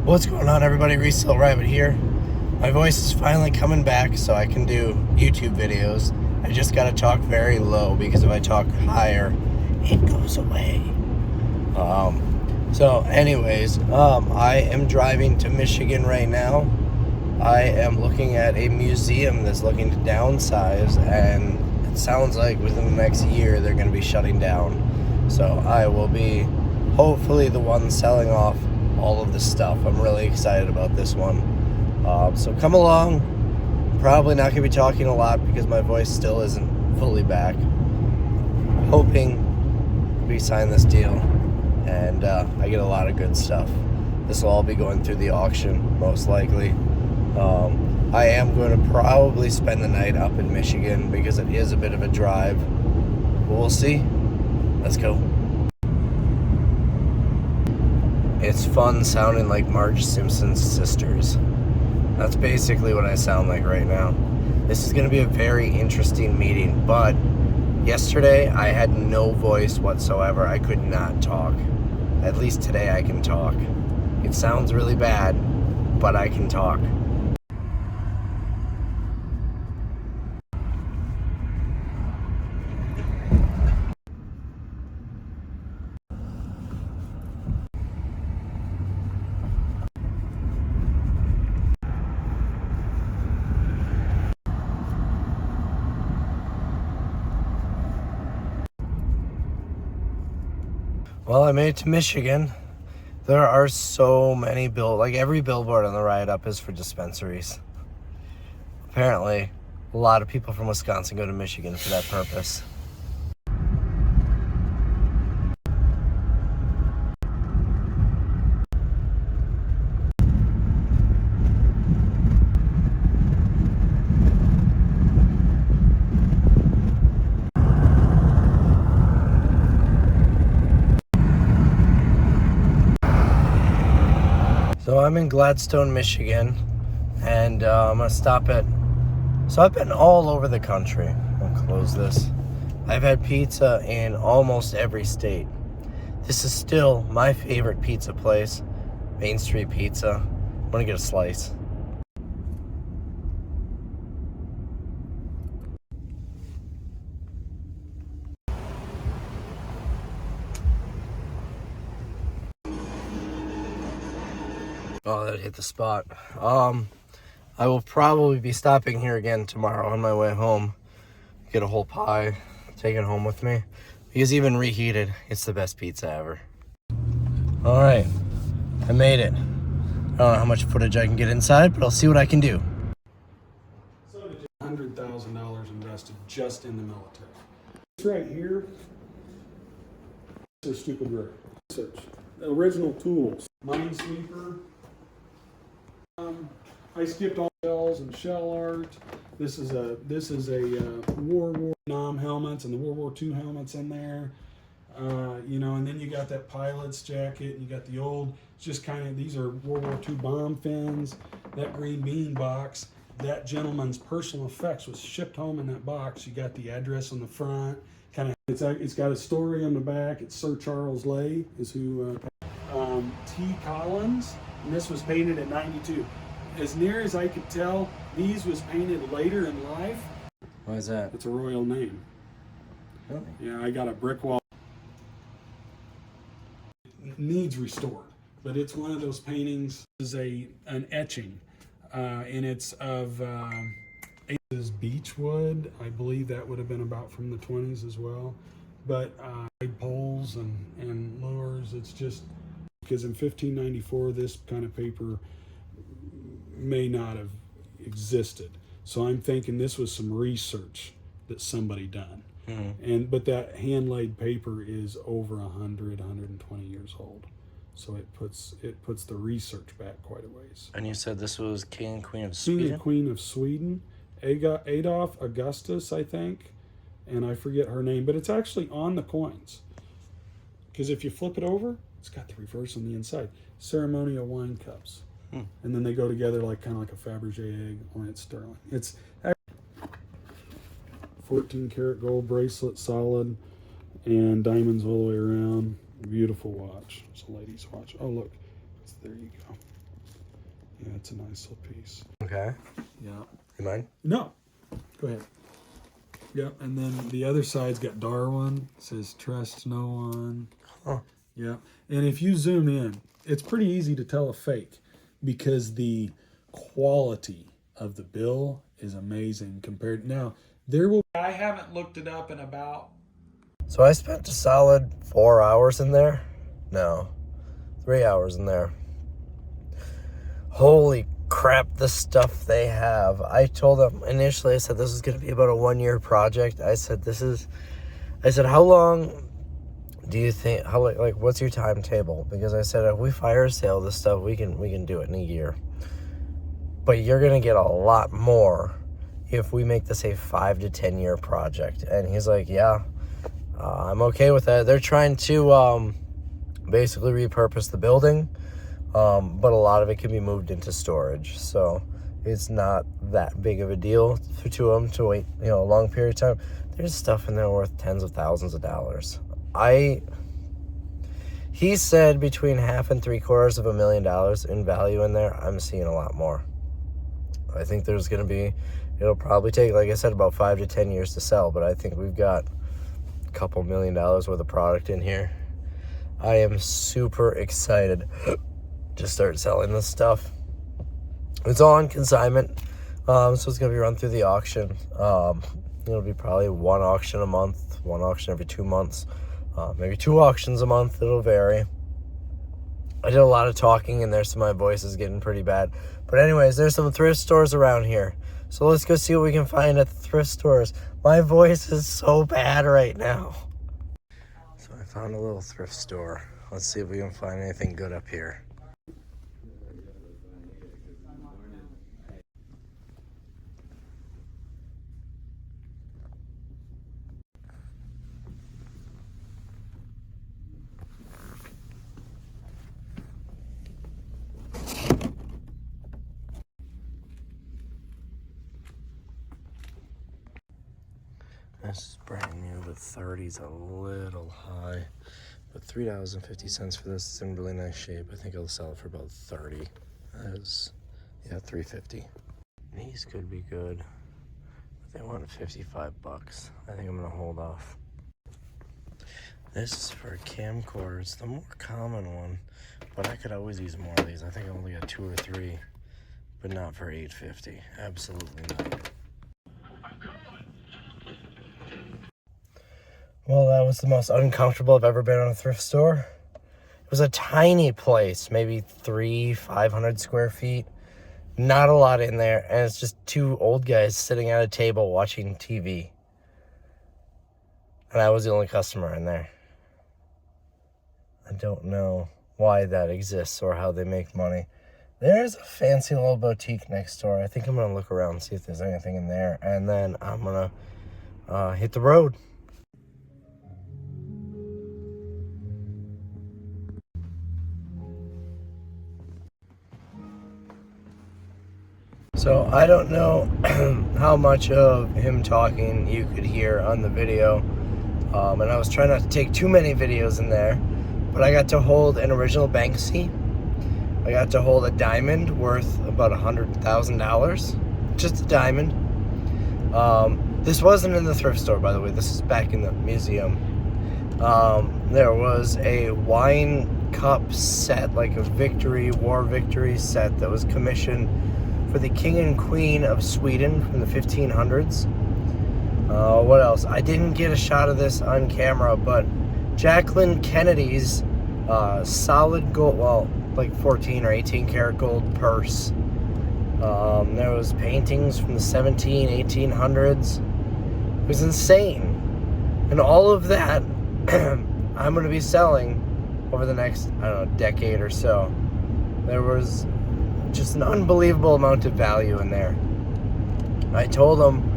What's going on, everybody? Resale Rabbit here. My voice is finally coming back so I can do YouTube videos. I just gotta talk very low because if I talk higher, it goes away. I am driving to Michigan right now. I am looking at a museum that's looking to downsize, and it sounds like within the next year they're going to be shutting down. So I will be hopefully the one selling off all of this stuff. I'm really excited about this one. So come along. Probably not going to be talking a lot because my voice still isn't fully back. Hoping we sign this deal and I get a lot of good stuff. This will all be going through the auction, most likely. I am going to probably spend the night up in Michigan because it is a bit of a drive. But we'll see. Let's go. It's fun sounding like Marge Simpson's sisters. That's basically what I sound like right now. This is going to be a very interesting meeting, but yesterday I had no voice whatsoever. I could not talk. At least today I can talk. It sounds really bad, but I can talk. Well, I made it to Michigan. There are so many every billboard on the ride up is for dispensaries. Apparently, a lot of people from Wisconsin go to Michigan for that purpose. So I'm in Gladstone, Michigan, and I'm gonna stop at. So I've been all over the country. I'll close this. I've had pizza in almost every state. This is still my favorite pizza place, Main Street Pizza. I'm gonna get a slice. Oh, that hit the spot. I will probably be stopping here again tomorrow on my way home. Get a whole pie, take it home with me. Because even reheated, it's the best pizza ever. All right, I made it. I don't know how much footage I can get inside, but I'll see what I can do. So $100,000 invested just in the military. It's right here. It's a stupid rare. Search. The original tools. Minesweeper. I skipped all shells and shell art. This is a World War Nam helmets and the World War II helmets in there. And then you got that pilot's jacket. You got the old, just kind of, these are World War II bomb fins. That green bean box. That gentleman's personal effects was shipped home in that box. You got the address on the front. Kind of, it's got a story on the back. It's Sir Charles Lay is who. T. Collins, and this was painted at 92. As near as I could tell, these was painted later in life. Why is that? It's a royal name. Really? Yeah, I got a brick wall. It needs restored, but it's one of those paintings. Is an etching, and it's of is beechwood. I believe that would have been about from the 20s as well. But poles and lures. It's just because in 1594 this kind of paper may not have existed. So I'm thinking this was some research that somebody done. Mm-hmm. But that hand-laid paper is over 120 years old. So it puts the research back quite a ways. And you said this was King and Queen of Sweden? King and Queen of Sweden. Adolf Augustus, I think. And I forget her name, but it's actually on the coins. Because if you flip it over, it's got the reverse on the inside. Ceremonial wine cups. And then they go together kind of like a Fabergé egg, only it's sterling. It's 14 karat gold bracelet, solid, and diamonds all the way around. Beautiful watch. It's a lady's watch. Oh, look. There you go. Yeah, it's a nice little piece. Okay. Yeah. You mind? No. Go ahead. Yep. And then the other side's got Darwin. It says trust no one. Huh. Yeah. And if you zoom in, it's pretty easy to tell a fake because the quality of the bill is amazing compared. Now, there will. I haven't looked it up in about. So I spent a solid 4 hours in there. No, 3 hours in there. Holy crap, the stuff they have. I told them initially, I said, this is going to be about a 1-year project. I said, how long do you think, like, what's your timetable? Because I said, if we fire sale this stuff, we can do it in a year. But you're going to get a lot more if we make this a 5 to 10 year project. And he's like, yeah, I'm okay with that. They're trying to basically repurpose the building. But a lot of it can be moved into storage. So it's not that big of a deal to them to wait, a long period of time. There's stuff in there worth tens of thousands of dollars. He said between $500,000 and $750,000 in value in there. I'm seeing a lot more. I think there's going to be, it'll probably take, like I said, about 5 to 10 years to sell, but I think we've got a couple $1 million worth of product in here. I am super excited to start selling this stuff. It's all on consignment, so it's going to be run through the auction. It'll be probably one auction a month, one auction every 2 months, maybe 2 auctions a month. It'll vary. I did a lot of talking in there, so my voice is getting pretty bad. But anyways, there's some thrift stores around here. So let's go see what we can find at the thrift stores. My voice is so bad right now. So I found a little thrift store. Let's see if we can find anything good up here. This is brand new, but 30's a little high. But $3.50 for this is in really nice shape. I think I'll sell it for about 30. Yeah, $3.50. These could be good, but they want $55. I think I'm gonna hold off. This is for camcorders, the more common one, but I could always use more of these. I think I only got 2 or 3, but not for $8.50. Absolutely not. Well, that was the most uncomfortable I've ever been in a thrift store. It was a tiny place, maybe 500 square feet. Not a lot in there, and it's just 2 old guys sitting at a table watching TV. And I was the only customer in there. I don't know why that exists or how they make money. There's a fancy little boutique next door. I think I'm going to look around and see if there's anything in there. And then I'm going to hit the road. So I don't know how much of him talking you could hear on the video. And I was trying not to take too many videos in there. But I got to hold an original Banksy. I got to hold a diamond worth about $100,000. Just a diamond. This wasn't in the thrift store, by the way. This is back in the museum. There was a wine cup set, like a war victory set that was commissioned for the King and Queen of Sweden from the 1500s. What else? I didn't get a shot of this on camera, but Jacqueline Kennedy's solid gold, well, like 14 or 18 karat gold purse. There was paintings from the 1800s. It was insane. And all of that I'm going to be selling over the next, I don't know, decade or so. There was just an unbelievable amount of value in there. I told them,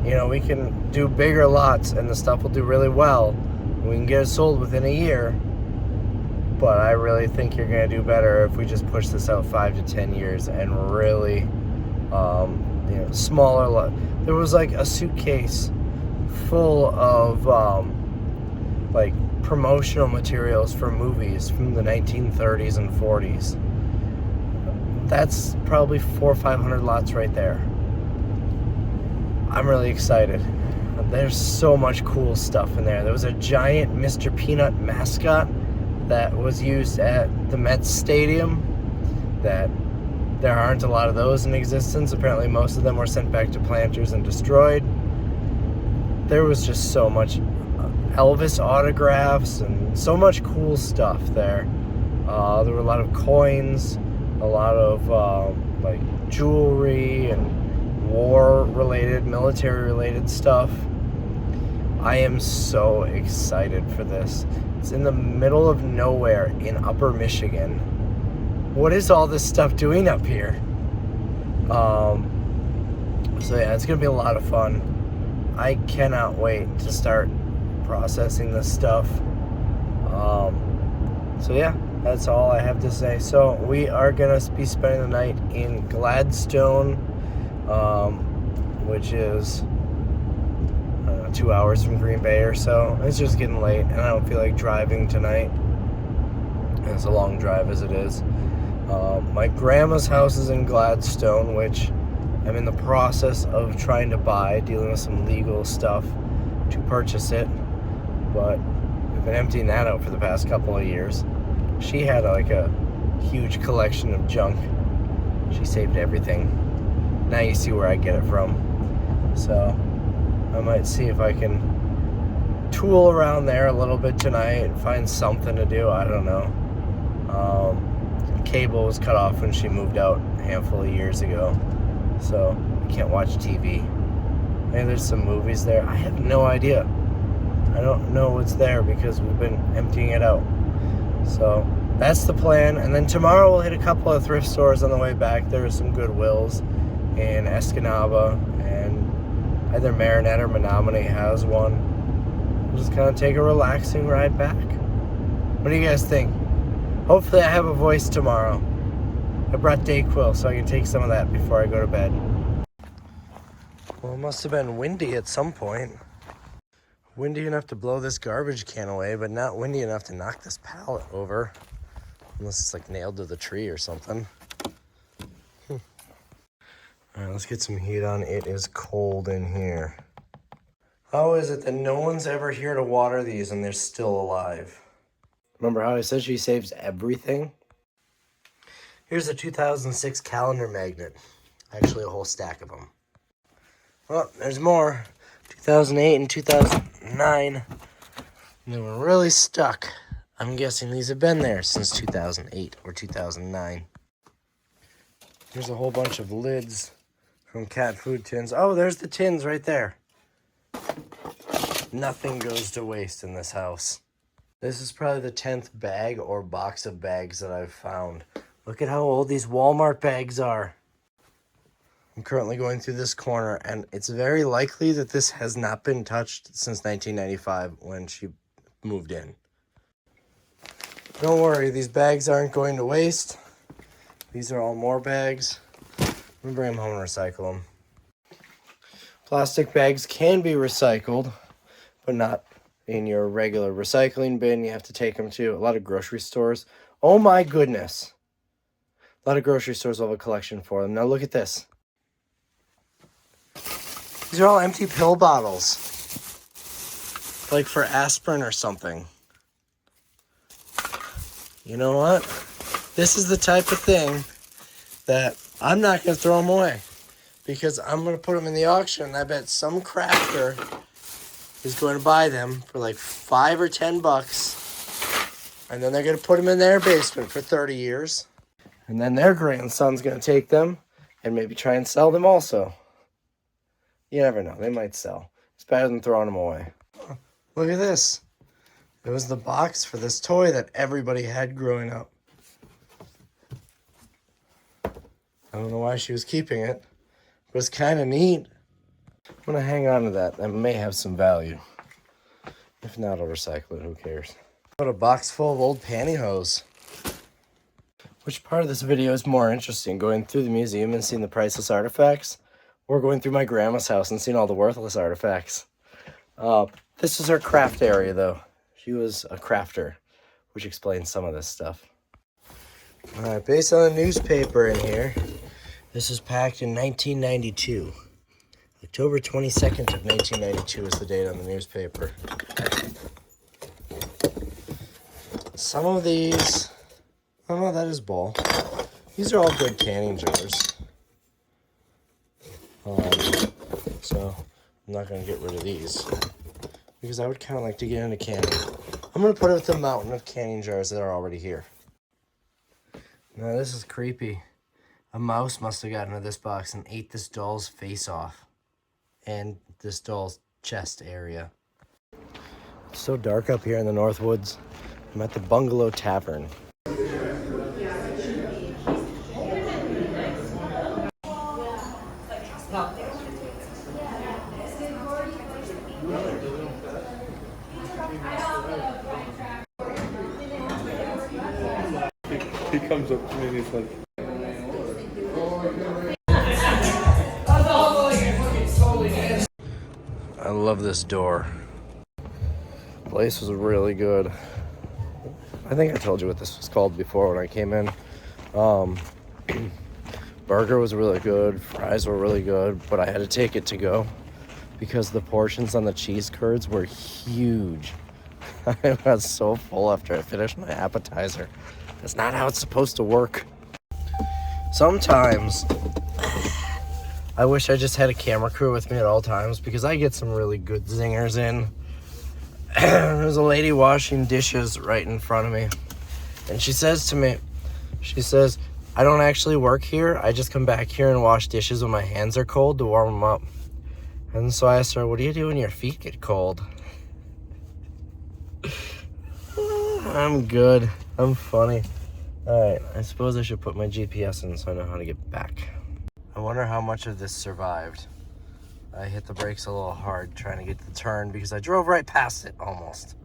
we can do bigger lots and the stuff will do really well. We can get it sold within a year. But I really think you're going to do better if we just push this out 5 to 10 years and really, smaller lot. There was like a suitcase full of like promotional materials for movies from the 1930s and 40s. that's probably 400 or 500 lots right there. I'm really excited. There's so much cool stuff in there. There was a giant Mr. Peanut mascot that was used at the Mets Stadium. That there aren't a lot of those in existence. Apparently most of them were sent back to planters and destroyed. There was just so much Elvis autographs and so much cool stuff there. There were a lot of coins, a lot of like jewelry and war-related, military-related stuff. I am so excited for this. It's in the middle of nowhere in Upper Michigan. What is all this stuff doing up here? So yeah, it's gonna be a lot of fun. I cannot wait to start processing this stuff. So yeah, that's all I have to say. So we are gonna be spending the night in Gladstone, which is 2 hours from Green Bay or so. It's just getting late and I don't feel like driving tonight. It's a long drive as it is. My grandma's house is in Gladstone, which I'm in the process of trying to buy, dealing with some legal stuff to purchase it. But we've been emptying that out for the past couple of years. She had like a huge collection of junk. She saved everything. Now you see where I get it from. So I might see if I can tool around there a little bit tonight and find something to do. I don't know. Cable was cut off when she moved out a handful of years ago, so I can't watch TV. Maybe there's some movies there. I have no idea. I don't know what's there because we've been emptying it out. So that's the plan. And then tomorrow we'll hit a couple of thrift stores on the way back. There are some Goodwills in Escanaba, and either Marinette or Menominee has one. We'll just kind of take a relaxing ride back. What do you guys think? Hopefully I have a voice tomorrow. I brought Dayquil so I can take some of that before I go to bed. Well, it must have been windy at some point. Windy enough to blow this garbage can away, but not windy enough to knock this pallet over. Unless it's like nailed to the tree or something. All right, let's get some heat on. It is cold in here. How is it that no one's ever here to water these and they're still alive? Remember how I said she saves everything? Here's a 2006 calendar magnet. Actually, a whole stack of them. Well, there's more. 2008 and 2009. They were really stuck. I'm guessing these have been there since 2008 or 2009. Here's a whole bunch of lids from cat food tins. Oh, there's the tins right there. Nothing goes to waste in this house. This is probably the 10th bag or box of bags that I've found. Look at how old these Walmart bags are. I'm currently going through this corner, and it's very likely that this has not been touched since 1995 when she moved in. Don't worry, these bags aren't going to waste. These are all more bags. I'm gonna bring them home and recycle them. Plastic bags can be recycled, but not in your regular recycling bin. You have to take them to a lot of grocery stores. Oh my goodness. A lot of grocery stores will have a collection for them. Now look at this. These are all empty pill bottles. Like for aspirin or something. You know what? This is the type of thing that I'm not going to throw them away. Because I'm going to put them in the auction. I bet some crafter is going to buy them for like $5 or $10. And then they're going to put them in their basement for 30 years. And then their grandson's going to take them and maybe try and sell them also. You never know. They might sell. It's better than throwing them away. Look at this. It was the box for this toy that everybody had growing up. I don't know why she was keeping it. But it's kind of neat. I'm going to hang on to that. That may have some value. If not, I'll recycle it. Who cares? What a box full of old pantyhose. Which part of this video is more interesting? Going through the museum and seeing the priceless artifacts? Or going through my grandma's house and seeing all the worthless artifacts? This is her craft area, though. She was a crafter, which explains some of this stuff. All right, based on the newspaper in here, this was packed in 1992. October 22nd of 1992 is the date on the newspaper. Some of these, oh no, that is ball. These are all good canning jars. So I'm not gonna get rid of these because I would kind of like to get into canning. I'm gonna put it with the mountain of canning jars that are already here. Now this is creepy. A mouse must have gotten into this box and ate this doll's face off and this doll's chest area. It's so dark up here in the North Woods. I'm at the Bungalow Tavern. He comes up to me and he's like, I love this door. The place was really good. I think I told you what this was called before when I came in. Burger was really good, fries were really good, but I had to take it to go because the portions on the cheese curds were huge. I got so full after I finished my appetizer. That's not how it's supposed to work. Sometimes I wish I just had a camera crew with me at all times because I get some really good zingers in. There's a lady washing dishes right in front of me. And she says to me, I don't actually work here. I just come back here and wash dishes when my hands are cold to warm them up. And so I asked her, what do you do when your feet get cold? I'm good. I'm funny. Alright, I suppose I should put my GPS in so I know how to get back. I wonder how much of this survived. I hit the brakes a little hard trying to get the turn because I drove right past it almost.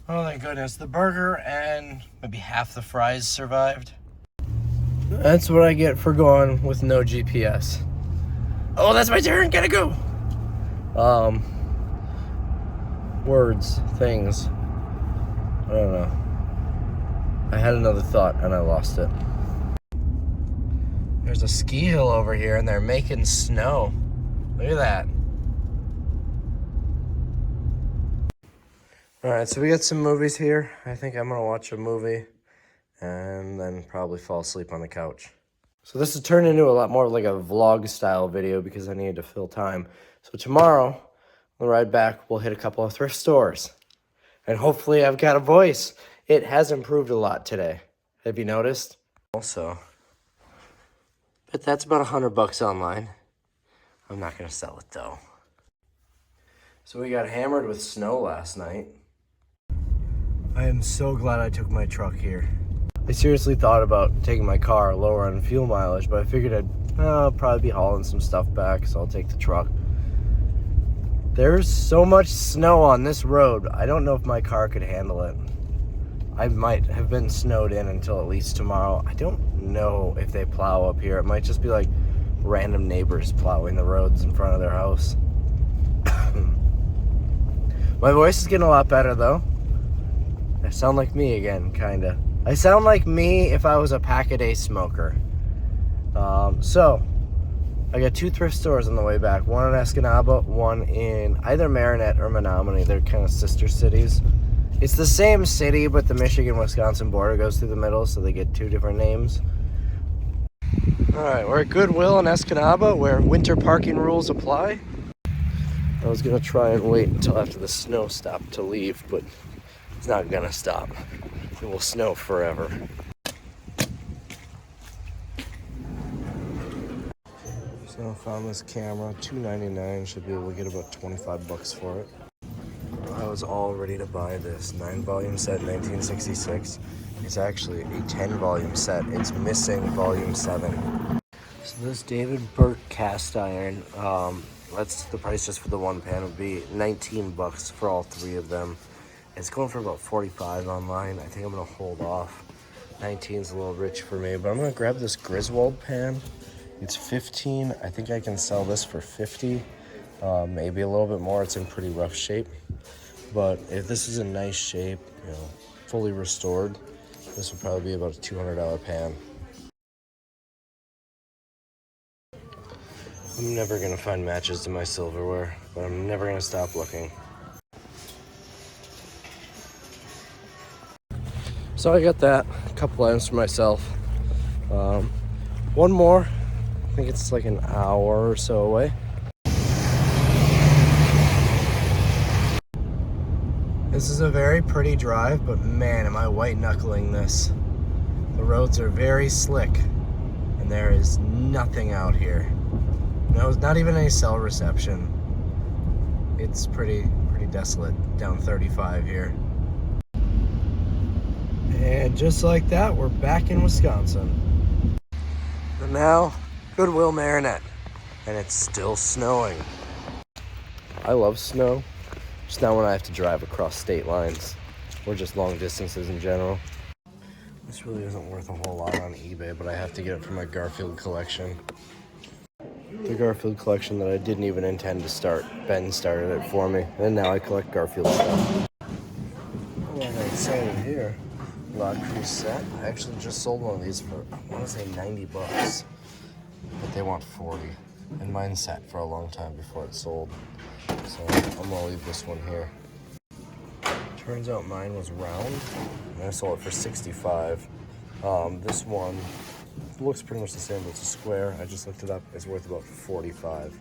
Oh thank goodness, the burger and maybe half the fries survived. That's what I get for going with no GPS. Oh, that's my turn, gotta go! Words, things. I don't know. I had another thought and I lost it. There's a ski hill over here and they're making snow. Look at that. Alright, so we got some movies here. I think I'm gonna watch a movie and then probably fall asleep on the couch. So this has turned into a lot more like a vlog style video because I needed to fill time. So tomorrow, on the ride back, we'll hit a couple of thrift stores. And hopefully I've got a voice. It has improved a lot today. Have you noticed? Also, but that's about $100 online. I'm not gonna sell it though. So we got hammered with snow last night. I am so glad I took my truck here. I seriously thought about taking my car lower on fuel mileage, but I figured I'd probably be hauling some stuff back, so I'll take the truck. There's so much snow on this road, I don't know if my car could handle it. I might have been snowed in until at least tomorrow. I don't know if they plow up here. It might just be like random neighbors plowing the roads in front of their house. My voice is getting a lot better though. I sound like me again, kinda. I sound like me if I was a pack-a-day smoker. So, I got two thrift stores on the way back. One in Escanaba, one in either Marinette or Menominee. They're kind of sister cities. It's the same city, but the Michigan-Wisconsin border goes through the middle, so they get two different names. Alright, we're at Goodwill in Escanaba, where winter parking rules apply. I was gonna try and wait until after the snow stopped to leave, but it's not gonna stop. It will snow forever. So I found this camera, $2.99. Should be able to get about $25 for it. I was all ready to buy this 9-volume set, 1966. It's actually a 10-volume set. It's missing volume 7. So this David Burke cast iron, that's the price just for the one pan would be $19 for all three of them. It's going for about $45 online. I think I'm gonna hold off. 19's a little rich for me, but I'm gonna grab this Griswold pan. It's $15. I think I can sell this for $50, maybe a little bit more. It's in pretty rough shape. But if this is in nice shape, you know, fully restored, this would probably be about a $200 pan. I'm never gonna find matches to my silverware, but I'm never gonna stop looking. So I got that, a couple items for myself. One more, I think it's like an hour or so away. This is a very pretty drive, but man, am I white knuckling this. The roads are very slick, and there is nothing out here. No, not even any cell reception. It's pretty desolate down 35 here. And just like that, we're back in Wisconsin. And now, Goodwill Marinette, and it's still snowing. I love snow, just not when I have to drive across state lines, or just long distances in general. This really isn't worth a whole lot on eBay, but I have to get it for my Garfield collection. The Garfield collection that I didn't even intend to start. Ben started it for me, and now I collect Garfield stuff. Like I said here, La Crusette. I actually just sold one of these for, I want to say 90 bucks, but they want 40. And mine sat for a long time before it sold. So I'm gonna leave this one here. Turns out mine was round, and I sold it for 65. This one looks pretty much the same, but it's a square. I just looked it up. It's worth about 45.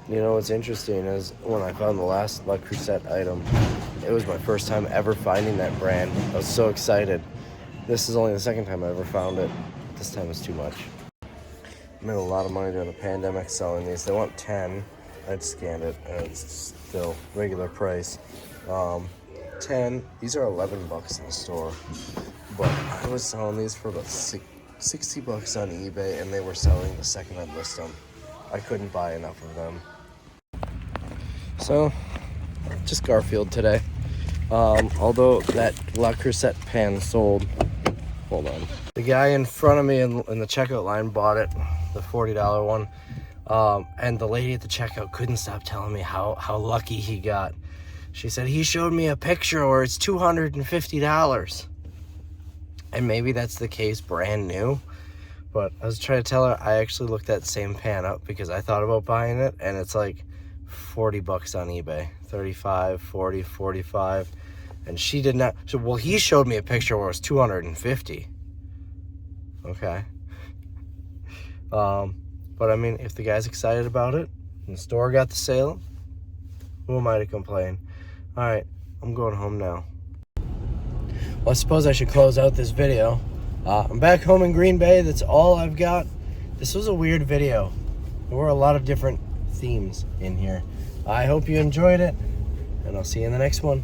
You know what's interesting is when I found the last La Crusette item, it was my first time ever finding that brand. I was so excited. This is only the second time I ever found it. This time it's too much. I made a lot of money during the pandemic selling these. They want 10. I'd scanned it, and it's still regular price. 10. These are 11 bucks in the store, but I was selling these for about 60 bucks on eBay, and they were selling the second I'd list them. I couldn't buy enough of them. So, just Garfield today. Although that La Crusette pan sold. Hold on. The guy in front of me in the checkout line bought it, the $40 one. And the lady at the checkout couldn't stop telling me how lucky he got. She said, he showed me a picture where it's $250. And maybe that's the case brand new. But I was trying to tell her I actually looked that same pan up because I thought about buying it, and it's like 40 bucks on eBay. 35, 40, 45. And she did not. So, well, he showed me a picture where it was 250. Okay. But I mean, if the guy's excited about it and the store got the sale, who am I to complain? All right, I'm going home now. Well, I suppose I should close out this video. I'm back home in Green Bay. That's all I've got. This was a weird video. There were a lot of different themes in here. I hope you enjoyed it, and I'll see you in the next one.